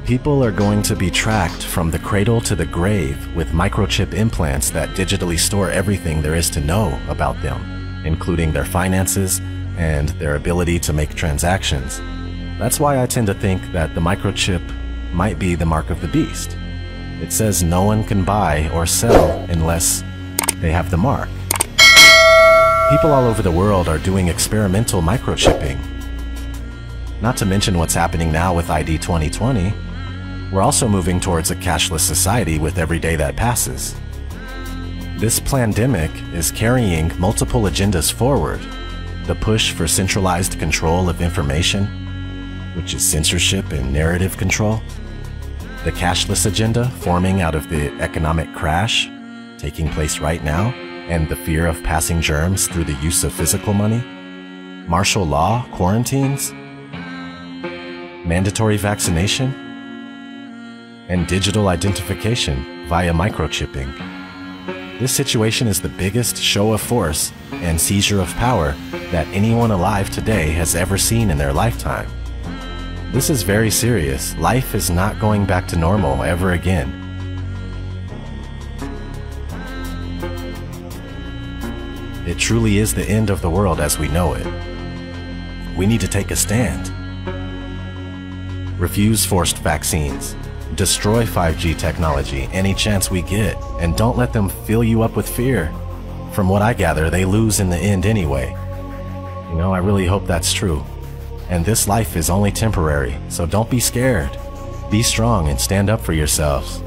People are going to be tracked from the cradle to the grave with microchip implants that digitally store everything there is to know about them, including their finances and their ability to make transactions. That's why I tend to think that the microchip might be the mark of the beast. It says no one can buy or sell unless they have the mark. People all over the world are doing experimental microchipping. Not to mention what's happening now with ID 2020. We're also moving towards a cashless society with every day that passes. This pandemic is carrying multiple agendas forward. The push for centralized control of information, which is censorship and narrative control. The cashless agenda forming out of the economic crash taking place right now, and the fear of passing germs through the use of physical money. Martial law quarantines, mandatory vaccination, and digital identification via microchipping. This situation is the biggest show of force and seizure of power that anyone alive today has ever seen in their lifetime. This is very serious. Life is not going back to normal ever again. It truly is the end of the world as we know it. We need to take a stand. Refuse forced vaccines. Destroy 5G technology any chance we get, and don't let them fill you up with fear. From what I gather, they lose in the end anyway. You know, I really hope that's true. And this life is only temporary, so don't be scared. Be strong and stand up for yourselves.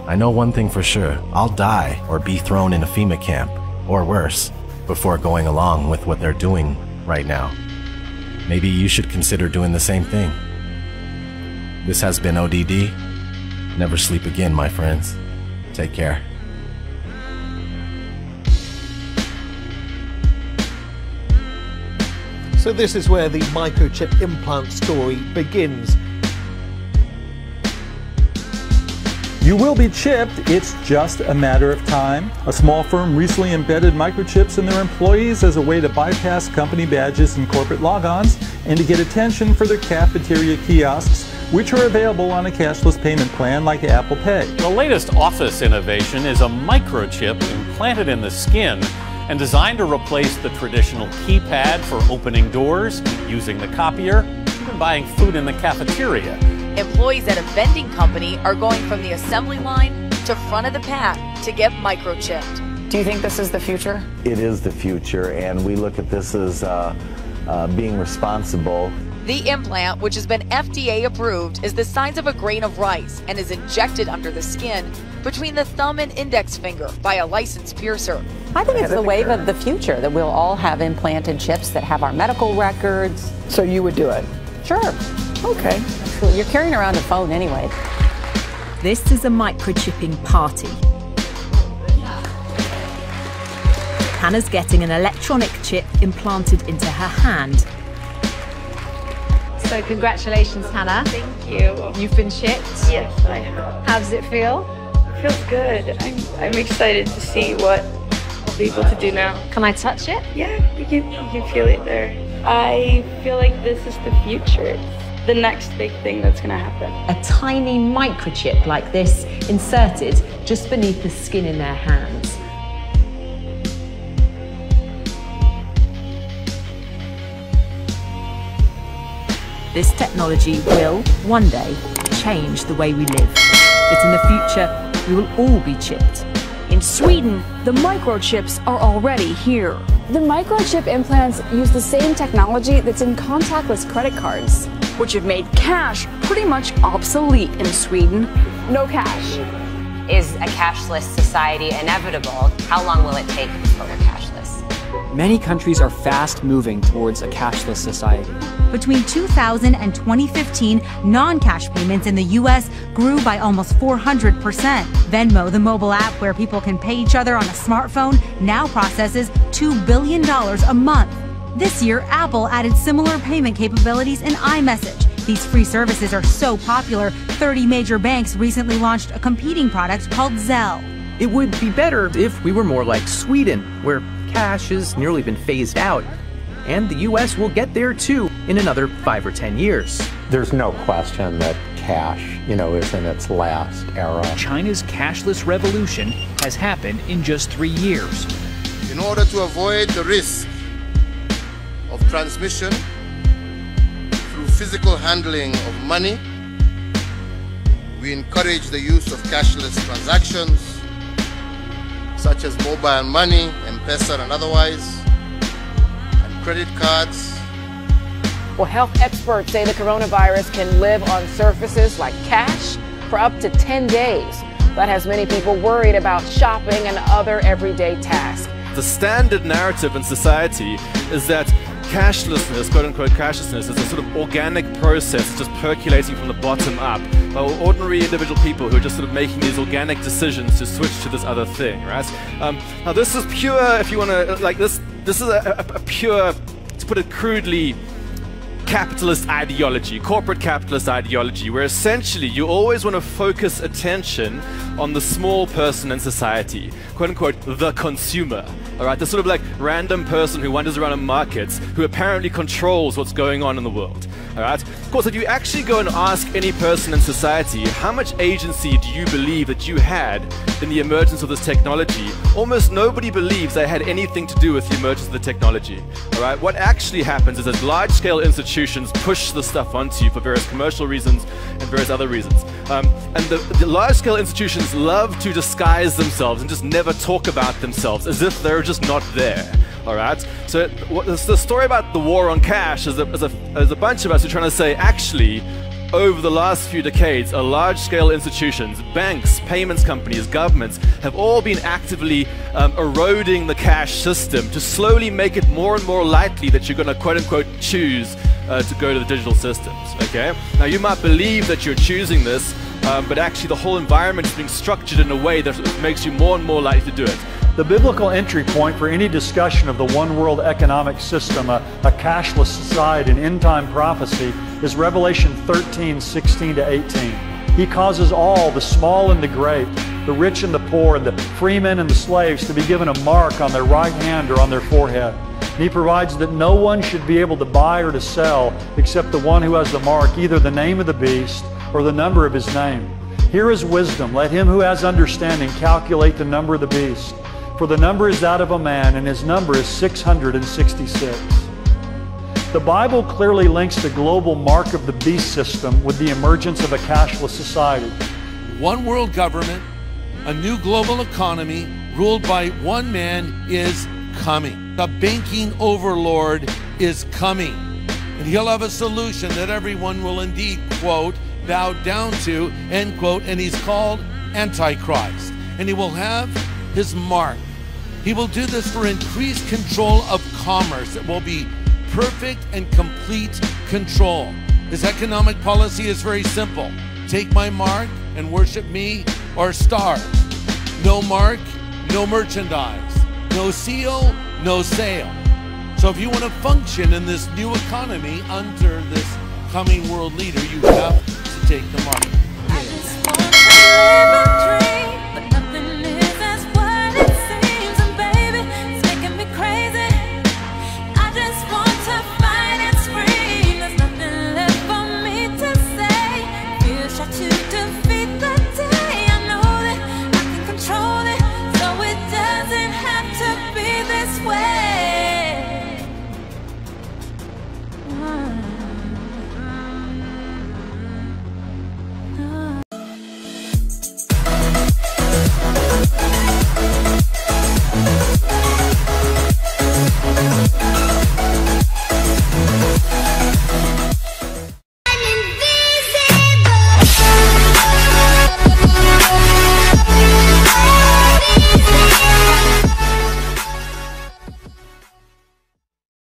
I know one thing for sure, I'll die or be thrown in a FEMA camp, or worse, before going along with what they're doing right now. Maybe you should consider doing the same thing. This has been ODD. Never sleep again, my friends. Take care. So this is where the microchip implant story begins. You will be chipped, it's just a matter of time. A small firm recently embedded microchips in their employees as a way to bypass company badges and corporate logons and to get attention for their cafeteria kiosks, which are available on a cashless payment plan like Apple Pay. The latest office innovation is a microchip implanted in the skin and designed to replace the traditional keypad for opening doors, using the copier, even buying food in the cafeteria. Employees at a vending company are going from the assembly line to front of the pack to get microchipped. Do you think this is the future? It is the future, and we look at this as being responsible. The implant, which has been FDA approved, is the size of a grain of rice and is injected under the skin between the thumb and index finger by a licensed piercer. I think it's the wave of the future, that we'll all have implanted chips that have our medical records. So you would do it? Sure. Okay. You're carrying around a phone anyway. This is a microchipping party. Hannah's getting an electronic chip implanted into her hand. So congratulations, Hannah. Thank you. You've been chipped? Yes, I have. How does it feel? It feels good. I'm excited to see what I'll be able to do now. Can I touch it? Yeah, you can feel it there. I feel like this is the future. It's the next big thing that's going to happen. A tiny microchip like this inserted just beneath the skin in their hands. This technology will, one day, change the way we live. But in the future, we will all be chipped. In Sweden, the microchips are already here. The microchip implants use the same technology that's in contactless credit cards, which have made cash pretty much obsolete in Sweden. No cash. Is a cashless society inevitable? How long will it take before we're cashless? Many countries are fast moving towards a cashless society. Between 2000 and 2015, non-cash payments in the U.S. grew by almost 400%. Venmo, the mobile app where people can pay each other on a smartphone, now processes $2 billion a month. This year, Apple added similar payment capabilities in iMessage. These free services are so popular, 30 major banks recently launched a competing product called Zelle. It would be better if we were more like Sweden, where cash has nearly been phased out. And the U.S. will get there too in another 5 or 10 years. There's no question that cash, is in its last era. China's cashless revolution has happened in just 3 years. In order to avoid the risk of transmission through physical handling of money, we encourage the use of cashless transactions, such as mobile money, M-Pesa and otherwise, and credit cards. Well, health experts say the coronavirus can live on surfaces like cash for up to 10 days. That has many people worried about shopping and other everyday tasks. The standard narrative in society is that cashlessness, quote-unquote cashlessness, is a sort of organic process just percolating from the bottom up by ordinary individual people who are just sort of making these organic decisions to switch to this other thing, right? Now this is pure, if you want to, like this is a pure, to put it crudely, capitalist ideology, corporate capitalist ideology, where essentially you always want to focus attention on the small person in society, quote unquote, the consumer. All right, the sort of like random person who wanders around in markets, who apparently controls what's going on in the world. All right. Of course, if you actually go and ask any person in society, how much agency do you believe that you had in the emergence of this technology? Almost nobody believes they had anything to do with the emergence of the technology. All right. What actually happens is that large-scale institutions push the stuff onto you for various commercial reasons and various other reasons. And the large-scale institutions love to disguise themselves and just never talk about themselves as if they're just not there. All right. So the story about the war on cash is a bunch of us who are trying to say, actually, over the last few decades, large-scale institutions, banks, payments companies, governments have all been actively eroding the cash system to slowly make it more and more likely that you're going to quote-unquote choose to go to the digital systems. Okay. Now you might believe that you're choosing this, but actually the whole environment is being structured in a way that makes you more and more likely to do it. The biblical entry point for any discussion of the one world economic system, a cashless society, and end-time prophecy is Revelation 13:16-18. He causes all, the small and the great, the rich and the poor, and the free men and the slaves to be given a mark on their right hand or on their forehead. And he provides that no one should be able to buy or to sell except the one who has the mark, either the name of the beast or the number of his name. Here is wisdom. Let him who has understanding calculate the number of the beast. For the number is that of a man, and his number is 666. The Bible clearly links the global mark of the beast system with the emergence of a cashless society. One world government, a new global economy ruled by one man is coming. The banking overlord is coming. And he'll have a solution that everyone will indeed, quote, bow down to, end quote, and he's called Antichrist. And he will have his mark. He will do this for increased control of commerce. It will be perfect and complete control. His economic policy is very simple. Take my mark and worship me or starve. No mark, no merchandise. No seal, no sale. So if you want to function in this new economy under this coming world leader, you have to take the mark.